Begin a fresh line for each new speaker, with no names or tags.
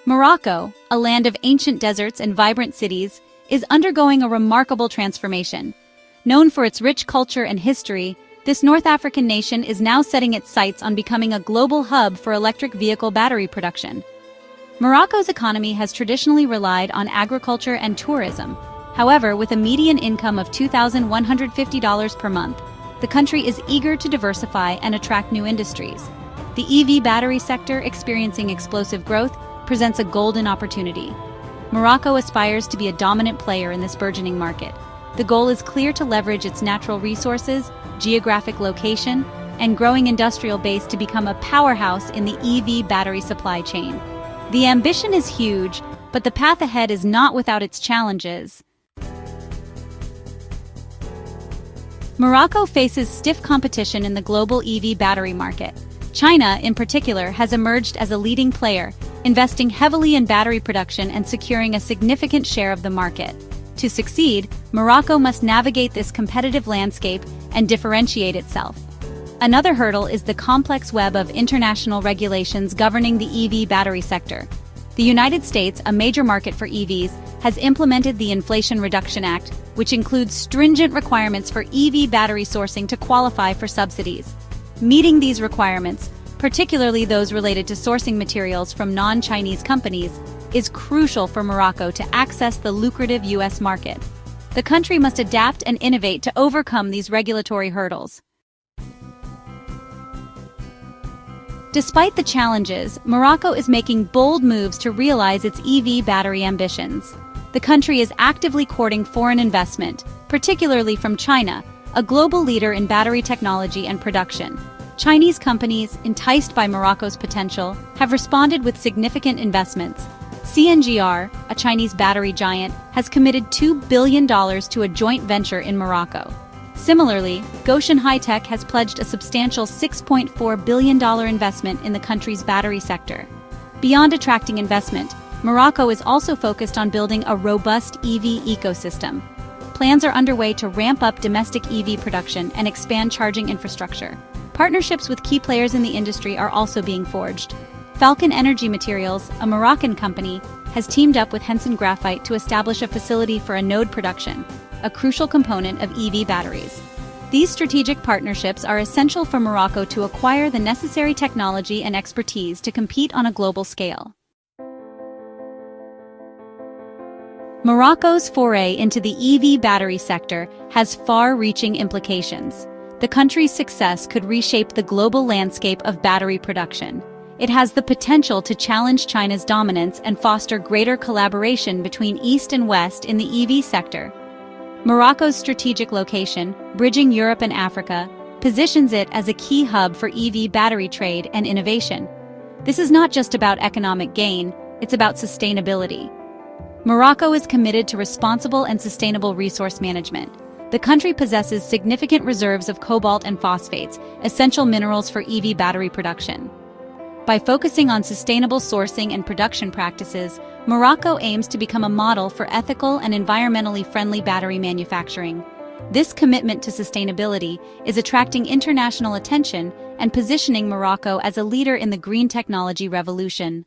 Morocco, a land of ancient deserts and vibrant cities, is undergoing a remarkable transformation. Known for its rich culture and history, this North African nation is now setting its sights on becoming a global hub for electric vehicle battery production. Morocco's economy has traditionally relied on agriculture and tourism. However, with a median income of $2,150 per month, the country is eager to diversify and attract new industries. The EV battery sector, experiencing explosive growth, presents a golden opportunity. Morocco aspires to be a dominant player in this burgeoning market. The goal is clear: to leverage its natural resources, geographic location, and growing industrial base to become a powerhouse in the EV battery supply chain. The ambition is huge, but the path ahead is not without its challenges. Morocco faces stiff competition in the global EV battery market. China, in particular, has emerged as a leading player, investing heavily in battery production and securing a significant share of the market. To succeed, Morocco must navigate this competitive landscape and differentiate itself. Another hurdle is the complex web of international regulations governing the EV battery sector. The United States, a major market for EVs, has implemented the Inflation Reduction Act, which includes stringent requirements for EV battery sourcing to qualify for subsidies. Meeting these requirements, particularly those related to sourcing materials from non-Chinese companies, is crucial for Morocco to access the lucrative U.S. market. The country must adapt and innovate to overcome these regulatory hurdles. Despite the challenges, Morocco is making bold moves to realize its EV battery ambitions. The country is actively courting foreign investment, particularly from China, a global leader in battery technology and production. Chinese companies, enticed by Morocco's potential, have responded with significant investments. CNGR, a Chinese battery giant, has committed $2 billion to a joint venture in Morocco. Similarly, Goshen High-Tech has pledged a substantial $6.4 billion investment in the country's battery sector. Beyond attracting investment, Morocco is also focused on building a robust EV ecosystem. Plans are underway to ramp up domestic EV production and expand charging infrastructure. Partnerships with key players in the industry are also being forged. Falcon Energy Materials, a Moroccan company, has teamed up with Henson Graphite to establish a facility for anode production, a crucial component of EV batteries. These strategic partnerships are essential for Morocco to acquire the necessary technology and expertise to compete on a global scale. Morocco's foray into the EV battery sector has far-reaching implications. The country's success could reshape the global landscape of battery production. It has the potential to challenge China's dominance and foster greater collaboration between East and West in the EV sector. Morocco's strategic location, bridging Europe and Africa, positions it as a key hub for EV battery trade and innovation. This is not just about economic gain, it's about sustainability. Morocco is committed to responsible and sustainable resource management. The country possesses significant reserves of cobalt and phosphates, essential minerals for EV battery production. By focusing on sustainable sourcing and production practices, Morocco aims to become a model for ethical and environmentally friendly battery manufacturing. This commitment to sustainability is attracting international attention and positioning Morocco as a leader in the green technology revolution.